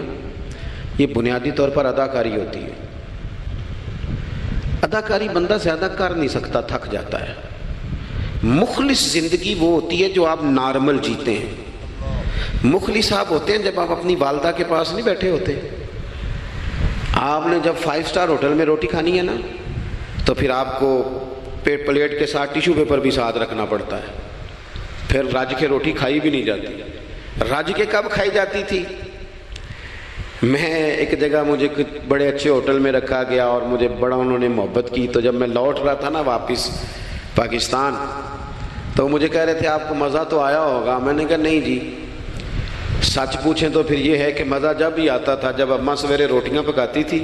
یہ بنیادی طور پر اداکاری ہوتی ہے. اداکاری بندہ زیادہ کر نہیں سکتا، تھک جاتا ہے. مخلص زندگی وہ ہوتی ہے جو آپ نارمل جیتے ہیں. مخلص آپ ہوتے ہیں جب آپ اپنی والدہ کے پاس نہیں بیٹھے ہوتے. آپ نے جب 5 اسٹار ہوٹل میں روٹی کھانی ہے نا تو پھر آپ کو پلیٹ کے ساتھ ٹیشو پیپر بھی ساتھ رکھنا پڑتا ہے. پھر رج کے روٹی کھائی بھی نہیں جاتی. رج کے کب کھائی جاتی تھی؟ میں ایک جگہ مجھے بڑے اچھے ہوٹل میں رکھا گیا اور مجھے بڑا انہوں نے محبت کی. تو جب میں لوٹ رہا تھا نا واپس پاکستان تو مجھے کہہ رہے تھے آپ کو مزہ تو آیا ہوگا. میں نے کہا نہیں جی، سچ پوچھیں تو پھر یہ ہے کہ مزہ جب بھی آتا تھا جب اماں سویرے روٹیاں پکاتی تھی.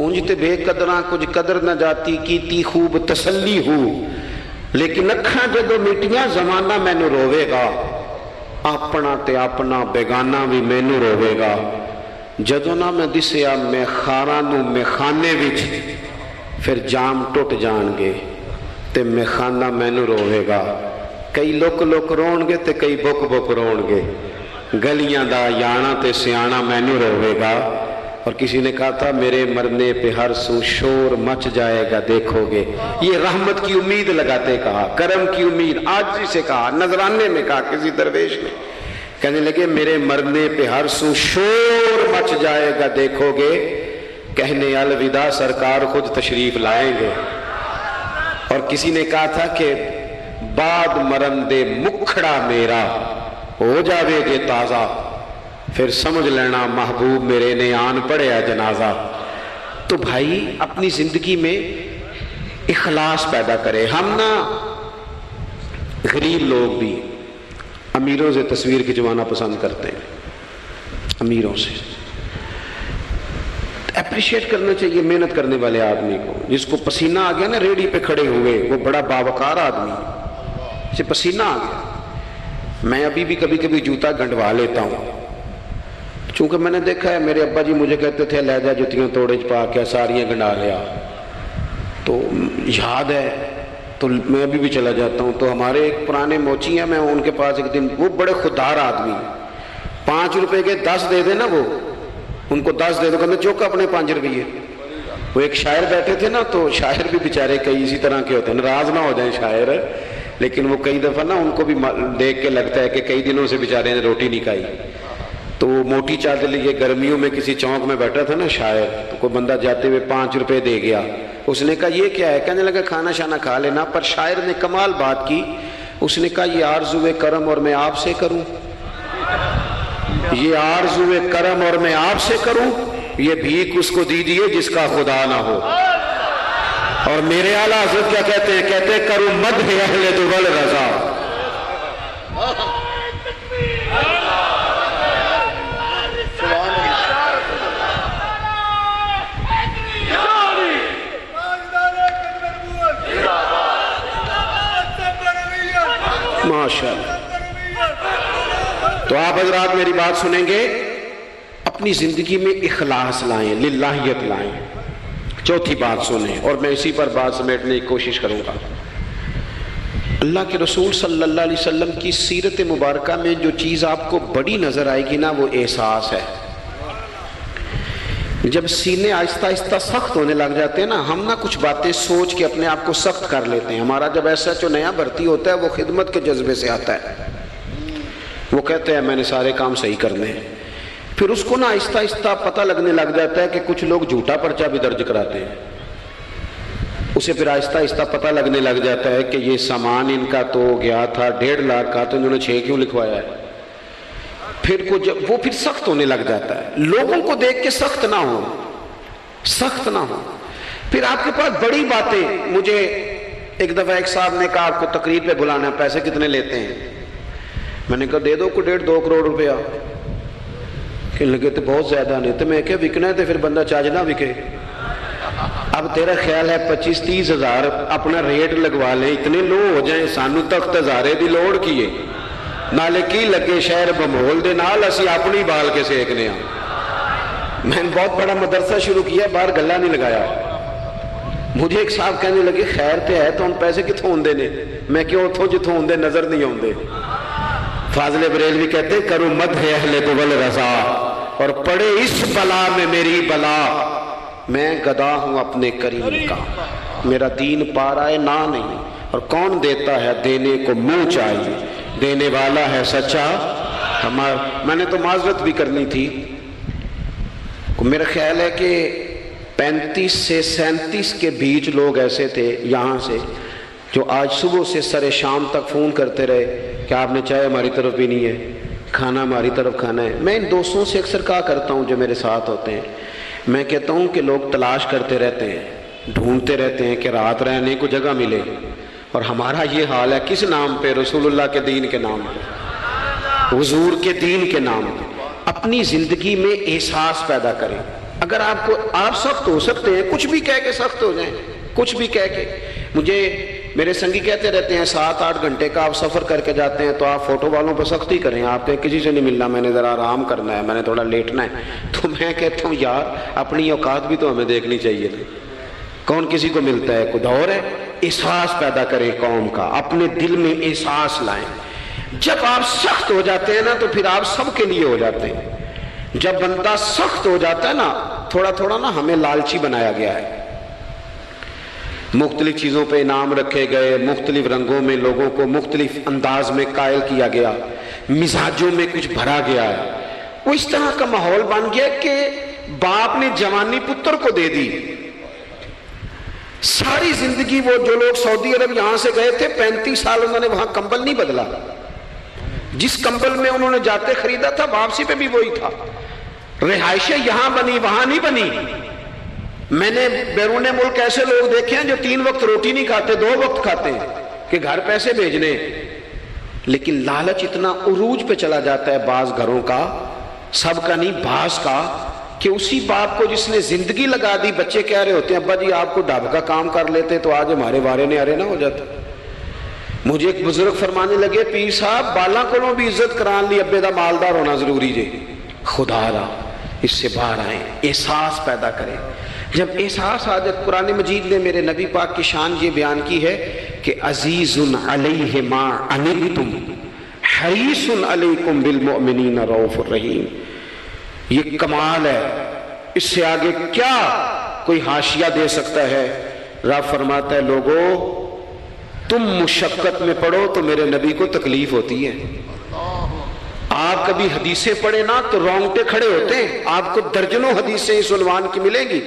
اونج تے بے قدراں کچھ قدر نہ جاتی کیتی خوب تسلی ہو، لیکن اکھاں جدو مٹیاں زمانہ مینو روے گا، اپنا تے اپنا بیگانہ بھی مینو روے گا۔ جدو نہ میں دسیا میں خاراں نو میں خانے وچ، پھر جام ٹوٹ جان گے تے میں خانہ مینو روے گا۔ کئی لک لک رون گے تے کئی بک بک رون گے، گلیاں دا یانا تے سیانا مینو روے گا۔ اور کسی نے کہا تھا میرے مرنے پہ ہر سو شور مچ جائے گا دیکھو گے، یہ رحمت کی امید لگاتے کہا، کرم کی امید، آج سے کہا، نذرانے میں کہا کسی درویش نے، کہنے لگے میرے مرنے پہ ہر سو شور مچ جائے گا دیکھو گے، کہنے الوداع سرکار خود تشریف لائیں گے۔ اور کسی نے کہا تھا کہ بعد مرندے مکھڑا میرا ہو جاوے گے تازہ، پھر سمجھ لینا محبوب میرے نے آن پڑیا جنازہ۔ تو بھائی اپنی زندگی میں اخلاص پیدا کرے۔ ہم نا غریب لوگ بھی امیروں سے تصویر کھنچوانا پسند کرتے ہیں، امیروں سے اپریشیٹ کرنا چاہیے محنت کرنے والے آدمی کو، جس کو پسینہ آ گیا نا ریڑھی پہ کھڑے ہوئے، وہ بڑا باوقار آدمی، اسے پسینہ آ گیا۔ میں ابھی بھی کبھی کبھی جوتا گنڈوا لیتا ہوں، چونکہ میں نے دیکھا ہے میرے ابا جی مجھے کہتے تھے لے جا جتیاں توڑے پا کے ساریاں گنڈا لیا، تو یاد ہے تو میں ابھی بھی چلا جاتا ہوں۔ تو ہمارے ایک پرانے موچی ہیں، میں ان کے پاس ایک دن، وہ بڑے خوددار آدمی، 5 روپے کے 10 دے دے نا، وہ ان کو 10 دے دو، کہتے چوک اپنے 5 روپیے۔ وہ ایک شاعر بیٹھے تھے نا، تو شاعر بھی بیچارے کئی اسی طرح کے ہوتے ہیں، ناراض نہ ہو جائیں شاعر، لیکن وہ کئی دفعہ نا ان کو بھی دیکھ کے لگتا ہے کہ کئی دنوں سے بیچارے نے روٹی نہیں کھائی۔ تو وہ موٹی چادر لیے گرمیوں میں کسی چوک میں بیٹھا تھا نا شاعر، تو کوئی بندہ جاتے ہوئے 5 روپے دے گیا، اس نے کہا یہ کیا ہے؟ کہنے لگا کھانا شانا کھا لینا، پر شاعر نے کمال بات کی، اس نے کہا یہ آرزوئے کرم اور میں آپ سے کروں، یہ آرزوئے کرم اور میں آپ سے کروں، یہ بھیک اس کو دیجیے جس کا خدا نہ ہو۔ اور میرے اعلیٰ حضرت کیا کہتے ہیں؟ کہتے ہیں کروں مدح اہل دول رضا۔ ماشاءاللہ۔ تو آپ حضرات میری بات سنیں گے، اپنی زندگی میں اخلاص لائیں، للہیت لائیں۔ چوتھی بات سنیں، اور میں اسی پر بات سمیٹنے کی کوشش کروں گا۔ اللہ کے رسول صلی اللہ علیہ وسلم کی سیرت مبارکہ میں جو چیز آپ کو بڑی نظر آئے گی نا، وہ احساس ہے۔ جب سینے آہستہ آہستہ سخت ہونے لگ جاتے ہیں نا، ہم نا کچھ باتیں سوچ کے اپنے آپ کو سخت کر لیتے ہیں۔ ہمارا جب ایسا جو نیا بھرتی ہوتا ہے وہ خدمت کے جذبے سے آتا ہے، وہ کہتے ہیں میں نے سارے کام صحیح کرنے ہیں، پھر اس کو نا آہستہ آہستہ پتہ لگنے لگ جاتا ہے کہ کچھ لوگ جھوٹا پرچہ بھی درج کراتے ہیں، اسے پھر آہستہ آہستہ پتہ لگنے لگ جاتا ہے کہ یہ سامان ان کا تو گیا تھا 1.5 لاکھ کا، تو انہوں نے 6 کیوں لکھوایا ہے؟ پھر وہ پھر سخت ہونے لگ جاتا ہے۔ لوگوں کو دیکھ کے سخت نہ ہو، سخت نہ ہو۔ پھر آپ کے پاس بڑی باتیں، مجھے ایک دفعہ ایک صاحب نے کہا آپ کو تقریر پہ بلانا ہے، پیسے کتنے لیتے ہیں؟ میں نے کہا دے دو کو 1.5-2 کروڑ روپیہ۔ کہنے لگے تو بہت زیادہ نہیں، تو میں کہا وکنا ہے تو پھر بندہ چاج نہ وکے۔ اب تیرا خیال ہے 25-30 ہزار اپنا ریٹ لگوا لیں، اتنے لو ہو جائیں، سانو تخت ہزارے دی لوڑ کیے نالے کی لگے شہر بمول دے نال اسی اپنی بال کے سیکنے ہاں۔ میں نے بہت بڑا مدرسہ شروع کیا، باہر گلہ نہیں لگایا۔ مجھے ایک صاحب کہنے لگے خیر پہ ہے تو ان پیسے کتوں ہوندے نے؟ میں کیوں اتھوں جتوں ہوندے نظر نہیں ہوندے۔ فاضل بریلوی کہتے ہیں کرو مدح اہل دول رضا، اور پڑے اس بلا میں میری بلا، میں گدا ہوں اپنے کریم کا، میرا دین پا رہا ہے نہ نہیں، اور کون دیتا ہے دینے کو منہ چاہیے، دینے والا ہے سچا ہمارا۔ میں نے تو معذرت بھی کرنی تھی، میرا خیال ہے کہ 35 سے 37 کے بیچ لوگ ایسے تھے یہاں سے جو آج صبح سے سر شام تک فون کرتے رہے کہ آپ نے چائے ہماری طرف بھی نہیں ہے، کھانا ہماری طرف کھانا ہے۔ میں ان دوستوں سے اکثر کہا کرتا ہوں جو میرے ساتھ ہوتے ہیں، میں کہتا ہوں کہ لوگ تلاش کرتے رہتے ہیں، ڈھونڈتے رہتے ہیں کہ رات رہنے کو جگہ ملے، اور ہمارا یہ حال ہے کس نام پہ؟ رسول اللہ کے دین کے نام پہ، حضور کے دین کے نام پہ۔ اپنی زندگی میں احساس پیدا کریں، اگر آپ سخت ہو سکتے ہیں، کچھ بھی کہہ کے سخت ہو جائیں، کچھ بھی کہہ کے. مجھے میرے سنگی کہتے رہتے ہیں 7-8 گھنٹے کا آپ سفر کر کے جاتے ہیں تو آپ فوٹو والوں پہ سختی کریں، آپ کہیں کسی سے نہیں ملنا، میں نے ذرا آرام کرنا ہے، میں نے تھوڑا لیٹنا ہے. تو میں کہتا ہوں یار اپنی اوقات بھی تو ہمیں دیکھنی چاہیے تھی. کون کسی کو ملتا ہے؟ کوئی دور ہے. احساس پیدا کریں قوم کا، اپنے دل میں احساس لائیں. جب آپ سخت ہو جاتے ہیں نا تو پھر آپ سب کے لیے ہو جاتے ہیں. جب بندہ سخت ہو جاتا ہے نا، تھوڑا تھوڑا نا ہمیں لالچی بنایا گیا ہے، مختلف چیزوں پہ انعام رکھے گئے، مختلف رنگوں میں لوگوں کو مختلف انداز میں قائل کیا گیا، مزاجوں میں کچھ بھرا گیا ہے. وہ اس طرح کا ماحول بن گیا کہ باپ نے جوانی پتر کو دے دی. ساری زندگی وہ جو لوگ سعودی عرب یہاں سے گئے تھے 35 سال انہوں نے وہاں کمبل نہیں بدلا. جس کمبل میں انہوں نے جاتے خریدا تھا واپسی پہ بھی وہی تھا. رہائشیں یہاں بنی وہاں نہیں بنی. میں نے بیرون ملک ایسے لوگ دیکھے ہیں جو 3 وقت روٹی نہیں کھاتے، 2 وقت کھاتے ہیں کہ گھر پیسے بھیجنے. لیکن لالچ اتنا عروج پہ چلا جاتا ہے بعض گھروں کا، سب کا نہیں بعض کا، کہ اسی باپ کو جس نے زندگی لگا دی، بچے کہہ رہے ہوتے ہیں ابا جی آپ کو ڈھاب کا کام کر لیتے تو آج ہمارے وارے نے ارے نہ ہو جاتا. مجھے ایک بزرگ فرمانے لگے پیر صاحب بالاں کو بھی عزت کران لی، ابے دا مالدار ہونا ضروری جے. خدا را اس سے باہر آئیں، احساس پیدا کریں. جب احساس آ جائے، قرآن مجید نے میرے نبی پاک کی شان یہ بیان کی ہے کہ عزیز علیہ ما عنتم حریص علیکم بالمؤمنین رؤوف الرحیم. یہ کمال ہے، اس سے آگے کیا کوئی حاشیہ دے سکتا ہے؟ رب فرماتا ہے لوگو تم مشقت میں پڑھو تو میرے نبی کو تکلیف ہوتی ہے. آپ کبھی حدیثیں پڑھیں نا تو رونگٹے کھڑے ہوتے ہیں. آپ کو درجنوں حدیثیں اس عنوان کی ملیں گی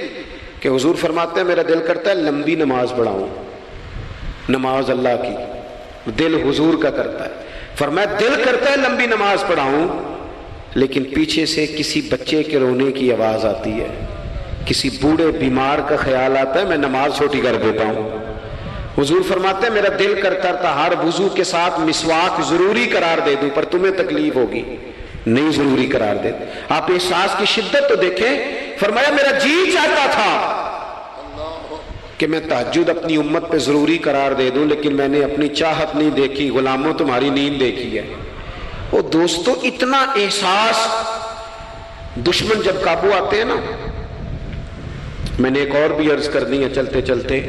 کہ حضور فرماتے ہیں میرا دل کرتا ہے لمبی نماز پڑھاؤں. نماز اللہ کی، دل حضور کا کرتا ہے. فرمایا دل کرتا ہے لمبی نماز پڑھاؤں، لیکن پیچھے سے کسی بچے کے رونے کی آواز آتی ہے، کسی بوڑھے بیمار کا خیال آتا ہے، میں نماز چھوٹی کر دیتا ہوں. حضور فرماتے ہیں میرا دل کرتا تھا ہر وضو کے ساتھ مسواک ضروری قرار دے دوں، پر تمہیں تکلیف ہوگی، نہیں ضروری قرار دے. آپ احساس کی شدت تو دیکھیں. فرمایا میرا جی چاہتا تھا کہ میں تہجد اپنی امت پہ ضروری قرار دے دوں، لیکن میں نے اپنی چاہت نہیں دیکھی، غلاموں تمہاری نیند دیکھی ہے. وہ دوستو اتنا احساس، دشمن جب قابو آتے ہیں نا. میں نے ایک اور بھی عرض کرنی ہے چلتے چلتے.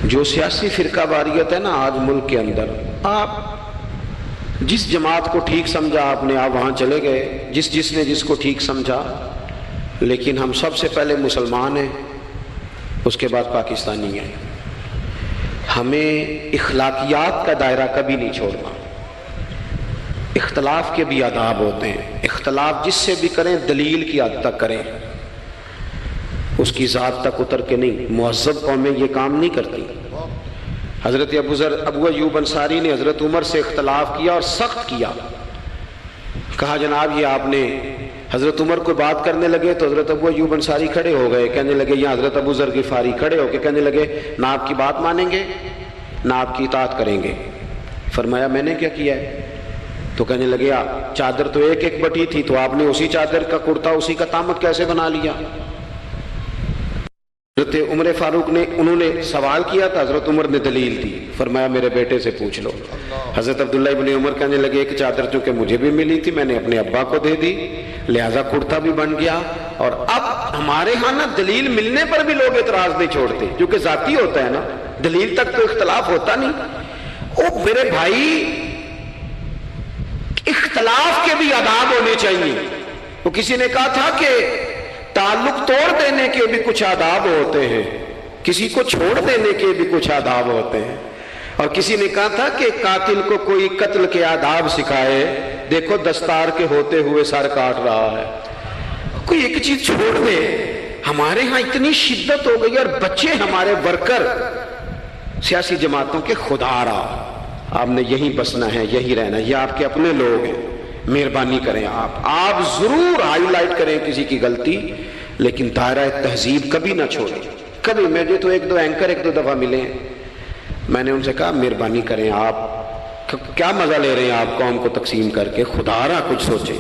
جو سیاسی فرقہ واریت ہے نا آج ملک کے اندر، آپ جس جماعت کو ٹھیک سمجھا آپ نے، آپ وہاں چلے گئے، جس نے جس کو ٹھیک سمجھا. لیکن ہم سب سے پہلے مسلمان ہیں، اس کے بعد پاکستانی ہیں. ہمیں اخلاقیات کا دائرہ کبھی نہیں چھوڑنا. اختلاف کے بھی آداب ہوتے ہیں. اختلاف جس سے بھی کریں دلیل کی حد تک کریں، اس کی ذات تک اتر کے نہیں. مہذب قومیں یہ کام نہیں کرتی. حضرت ابو ایوب انصاری نے حضرت عمر سے اختلاف کیا اور سخت کیا. کہا جناب یہ آپ نے، حضرت عمر کو بات کرنے لگے تو حضرت ابو ایوب انصاری کھڑے ہو گئے، کہنے لگے یا حضرت ابو ذر غفاری کھڑے ہو کے کہنے لگے نہ آپ کی بات مانیں گے نہ آپ کی اطاعت کریں گے. فرمایا میں نے کیا کیا ہے؟ تو کہنے لگے چادر تو ایک بٹی تھی، تو آپ نے اسی چادر کا کرتا اسی کا تامت کیسے بنا لیا؟ حضرت عمر فاروق نے، انہوں نے سوال کیا تھا، حضرت عمر نے دلیل دی. فرمایا میرے بیٹے سے پوچھ لو. حضرت عبداللہ ابن عمر کہنے لگے ایک چادر چونکہ مجھے بھی ملی تھی میں نے اپنے ابا کو دے دی، لہذا کرتا بھی بن گیا. اور اب ہمارے ہاں نا دلیل ملنے پر بھی لوگ اعتراض نہیں چھوڑتے، کیونکہ ذاتی ہوتا ہے نا، دلیل تک تو اختلاف ہوتا نہیں. او میرے بھائی اختلاف کے بھی آداب ہونے چاہیے. وہ کسی نے کہا تھا کہ تعلق توڑ دینے کے بھی کچھ آداب ہوتے ہیں، کسی کو چھوڑ دینے کے بھی کچھ آداب ہوتے ہیں. اور کسی نے کہا تھا کہ قاتل کو کوئی قتل کے آداب سکھائے، دیکھو دستار کے ہوتے ہوئے سر کاٹ رہا ہے. کوئی ایک چیز چھوڑ دے. ہمارے ہاں اتنی شدت ہو گئی اور بچے ہمارے ورکر سیاسی جماعتوں کے، خدا را آپ نے یہیں بسنا ہے، یہی رہنا ہے، یہ آپ کے اپنے لوگ ہیں، مہربانی کریں آپ ضرور ہائی لائٹ کریں کسی کی غلطی، لیکن دائرہ تہذیب کبھی نہ چھوڑیں. کبھی مجھے تو ایک دو دفعہ ملے ہیں، میں نے ان سے کہا مہربانی کریں آپ کیا مزہ لے رہے ہیں آپ قوم کو تقسیم کر کے، خدا را کچھ سوچیں.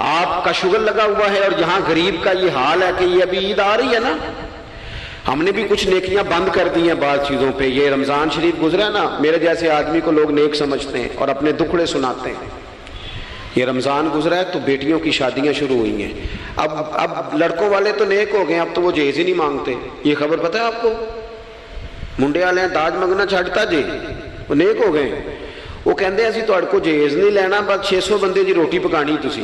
آپ کا شوگر لگا ہوا ہے اور یہاں غریب کا یہ حال ہے کہ یہ ابھی عید آ رہی ہے نا، ہم نے بھی کچھ نیکیاں بند کر دی ہیں بعض چیزوں پہ. یہ رمضان شریف گزرا نا، میرے جیسے آدمی کو لوگ نیک سمجھتے ہیں اور اپنے دکھڑے سناتے ہیں. یہ رمضان گزرا ہے تو بیٹیوں کی شادیاں شروع ہوئی ہیں. اب لڑکوں والے تو نیک ہو گئے، اب تو وہ جہیز ہی نہیں مانگتے. یہ خبر پتہ ہے آپ کو؟ منڈے والے داج منگنا چھڈتا جی، وہ نیک ہو گئے. وہ کہندے اسی تہاڈے کو جہیز نہیں لینا، بس 600 بندے دی روٹی پکانی تسی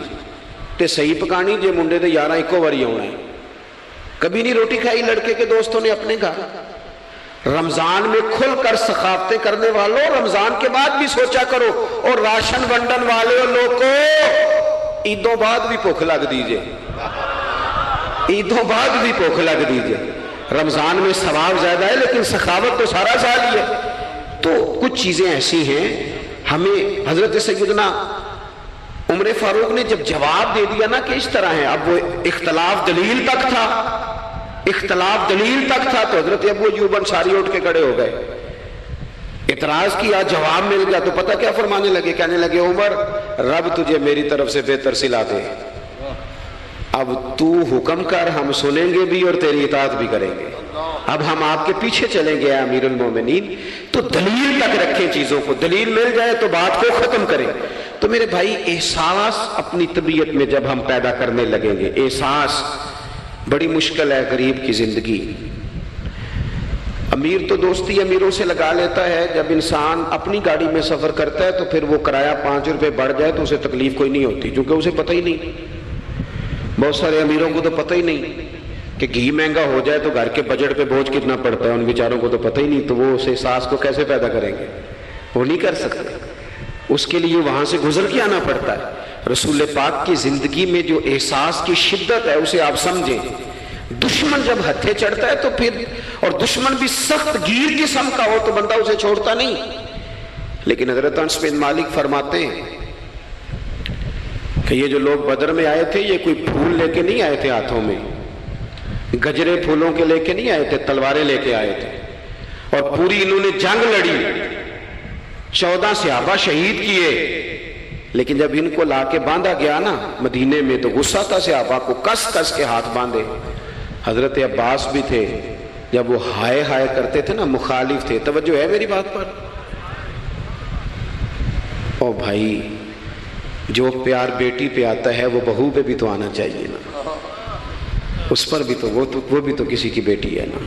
تے صحیح پکانی جے منڈے دے 11 ایکو واری آنا ہے. کبھی نہیں روٹی کھائی لڑکے کے دوستوں نے اپنے گھر. رمضان میں کھل کر سخاوتیں کرنے والوں رمضان کے بعد بھی سوچا کرو. اور راشن ونڈن والے لوگ کو عیدوں بعد بھی بھوک لگ دیجئے، عیدوں بعد بھی بھوک لگ دیجئے. رمضان میں ثواب زیادہ ہے لیکن سخاوت تو سارا سال ہی ہے. تو کچھ چیزیں ایسی ہیں ہمیں حضرت سیدنا عمر فاروق نے جب جواب دے دیا نا کہ اس طرح ہے، اب وہ اختلاف دلیل تک تھا، اختلاف دلیل تک تھا، تو حضرت ابو ایوب انصاری اٹھ کے کھڑے ہو گئے. اعتراض کیا، جواب مل گیا تو پتہ کیا فرمانے لگے؟ کہنے لگے عمر رب تجھے میری طرف سے بہتر سلا دے، اب تو حکم کر، ہم سنیں گے بھی اور تیری اطاعت بھی کریں گے. اب ہم آپ کے پیچھے چلیں گے امیر المومنین. تو دلیل تک رکھیں چیزوں کو، دلیل مل جائے تو بات کو ختم کریں. تو میرے بھائی احساس اپنی طبیعت میں جب ہم پیدا کرنے لگیں گے، احساس بڑی مشکل ہے غریب کی زندگی. امیر تو دوستی امیروں سے لگا لیتا ہے. جب انسان اپنی گاڑی میں سفر کرتا ہے تو پھر وہ کرایہ 5 روپے بڑھ جائے تو اسے تکلیف کوئی نہیں ہوتی، کیونکہ اسے پتہ ہی نہیں. بہت سارے امیروں کو تو پتہ ہی نہیں کہ گھی مہنگا ہو جائے تو گھر کے بجٹ پہ بوجھ کتنا پڑتا ہے، ان بیچاروں کو تو پتہ ہی نہیں. تو وہ اس احساس کو کیسے پیدا کریں گے؟ وہ نہیں کر سکتے. اس کے لیے وہاں سے گزر کے آنا پڑتا ہے. رسول پاک کی زندگی میں جو احساس کی شدت ہے اسے آپ سمجھیں. دشمن جب ہتھے چڑھتا ہے تو پھر، اور دشمن بھی سخت گیر قسم کا ہو تو بندہ اسے چھوڑتا نہیں. لیکن حضرت انس بن مالک فرماتے ہیں کہ یہ جو لوگ بدر میں آئے تھے یہ کوئی پھول لے کے نہیں آئے تھے ہاتھوں میں، گجرے پھولوں کے لے کے نہیں آئے تھے، تلواریں لے کے آئے تھے. اور پوری انہوں نے جنگ لڑی، 14 صحابہ شہید کیے. لیکن جب ان کو لا کے باندھا گیا نا مدینے میں تو غصہ تھا صحابہ کو، کس کس کے ہاتھ باندھے. حضرت عباس بھی تھے، جب وہ ہائے ہائے کرتے تھے نا مخالف تھے. توجہ ہے میری بات پر؟ او بھائی، جو پیار بیٹی پہ آتا ہے وہ بہو پہ بھی تو آنا چاہیے نا. اس پر بھی تو وہ بھی تو کسی کی بیٹی ہے نا.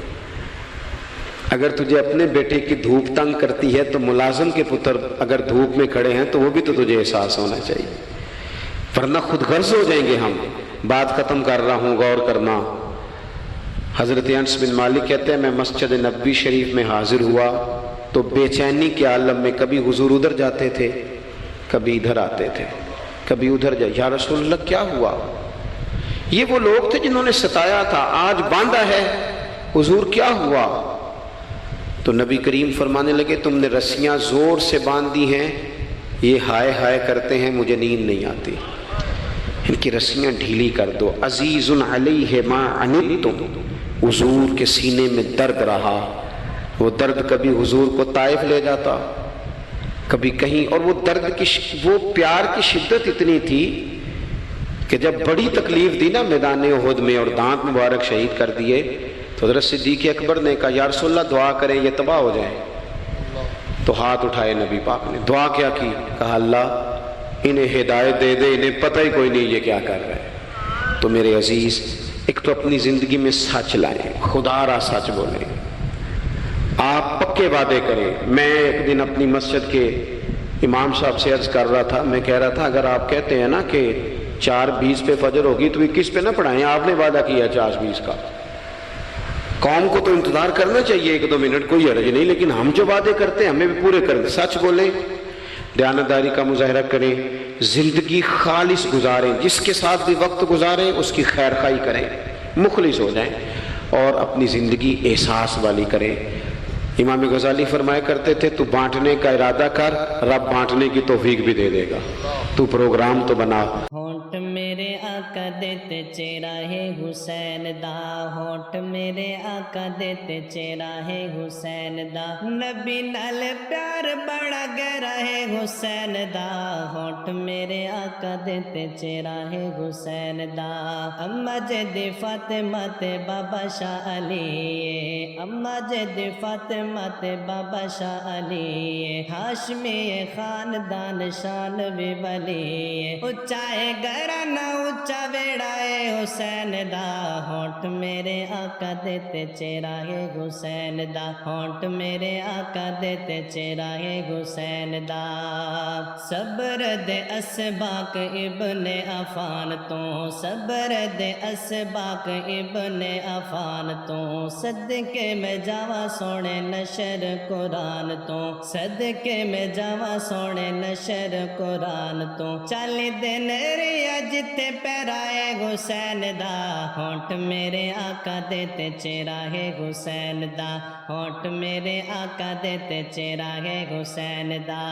اگر تجھے اپنے بیٹے کی دھوپ تنگ کرتی ہے تو ملازم کے پتر اگر دھوپ میں کھڑے ہیں تو وہ بھی تو تجھے احساس ہونا چاہیے، ورنہ خود غرض ہو جائیں گے ہم. بات ختم کر رہا ہوں، غور کرنا. حضرت انس بن مالک کہتے ہیں میں مسجد نبوی شریف میں حاضر ہوا تو بے چینی کے عالم میں کبھی حضور ادھر جاتے تھے، کبھی ادھر آتے تھے، کبھی ادھر جائے. یا رسول اللہ کیا ہوا؟ یہ وہ لوگ تھے جنہوں نے ستایا تھا، آج باندھا ہے، حضور کیا ہوا؟ تو نبی کریم فرمانے لگے تم نے رسیاں زور سے باندھ دی ہیں، یہ ہائے ہائے کرتے ہیں، مجھے نیند نہیں آتی، ان کی رسیاں ڈھیلی کر دو. عزیز علیہ ما عنتم، حضور کے سینے میں درد رہا. وہ درد کبھی حضور کو طائف لے جاتا، کبھی کہیں. اور وہ درد کی وہ پیار کی شدت اتنی تھی کہ جب بڑی تکلیف دی نا میدان احد میں اور دانت مبارک شہید کر دیے تو حضرت صدیق اکبر نے کہا یا رسول اللہ دعا کریں یہ تباہ ہو جائیں. تو ہاتھ اٹھائے نبی پاک نے، دعا کیا کی؟ کہا اللہ انہیں ہدایت دے دے، انہیں پتہ ہی کوئی نہیں یہ کیا کر رہے ہیں. تو میرے عزیز، ایک تو اپنی زندگی میں سچ لائیں، خدا را سچ بولیں، آپ پکے وعدے کریں. میں ایک دن اپنی مسجد کے امام صاحب سے عرض کر رہا تھا، میں کہہ رہا تھا اگر آپ کہتے ہیں نا کہ 4:20 پہ فجر ہوگی تو 21 پہ نہ پڑھائیں، آپ نے وعدہ کیا 4:20 کا. قوم کو تو انتظار کرنا چاہیے 1-2 منٹ، کوئی حرج نہیں، لیکن ہم جو وعدے کرتے ہیں ہمیں بھی پورے کریں. سچ بولیں، دیانتداری کا مظاہرہ کریں، زندگی خالص گزاریں، جس کے ساتھ بھی وقت گزاریں اس کی خیر خواہی کریں، مخلص ہو جائیں اور اپنی زندگی احساس والی کریں. امام غزالی فرمایا کرتے تھے تو بانٹنے کا ارادہ کر، رب بانٹنے کی توفیق بھی دے دے گا. تو پروگرام تو بنا. ہونٹ میرے آقا دے تے چہرہ ہے حسین دا، ہونٹ میرے آقا دے تے چہرہ ہے حسین دا، نبی نال پیار بڑا گہرا ہے حسین دا، ہونٹ میرے آقا دے تے چہرہ ہے حسین دا، اما جدی فاطمہ تے بابا شاہ علی، اما جدی فاطمہ تے بابا شاہ علی، ہاشمی خاندان شان بھی ولی، اچا ہے گھرانہ اچا ویڑا ہے حسین دا، ہونٹ میرے آقا دے تے چہرہ ہے حسین دا، ہونٹ میرے آقا دے تے چہرہ ہے حسین دا، صبر دے اسباق ابن عفان تو، صبر دے اسباق ابن عفان تو، صدقے میں جاواں سونے نشر قرآن تو، صدقے میں جاواں سونے نشر قرآن تو، 40 دن ریا جتے پیرائے حسین دا، ہونٹ میرے آقا دے تے چہرہ ہے حسین دا، ہونٹ میرے آقا دے تے چہرہ ہے حسین دا،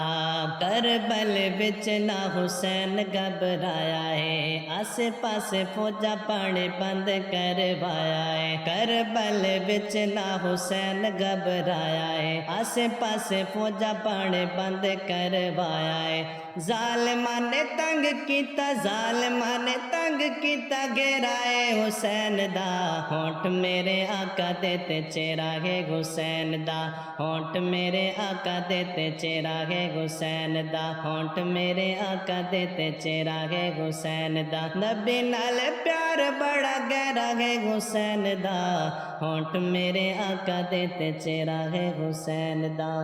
کربل وچ نہ حسین گھبرایا ہے، آسے پاسے فوجا پانی بند کروایا ہے، کربل وچ نہ حسین گھبرایا ہے، آسے پاسے فوجا پانی بند کروایا ہے، ظالمان نے تنگ کیتا، ظالمان نے تنگ کیتا گھیرائے حسین دا، ہونٹ میرے آقا دے تے چہرہ ہے حسین دا، ہونٹ میرے آقا دے تے چہرہ ہے حسین دا، ہونٹ میرے آقا دے تے چہرہ ہے حسین دا، نبی نال پیار بڑا گہرا ہے حسین دا، ہونٹ میرے آقا دے تے چہرہ ہے حسین دا۔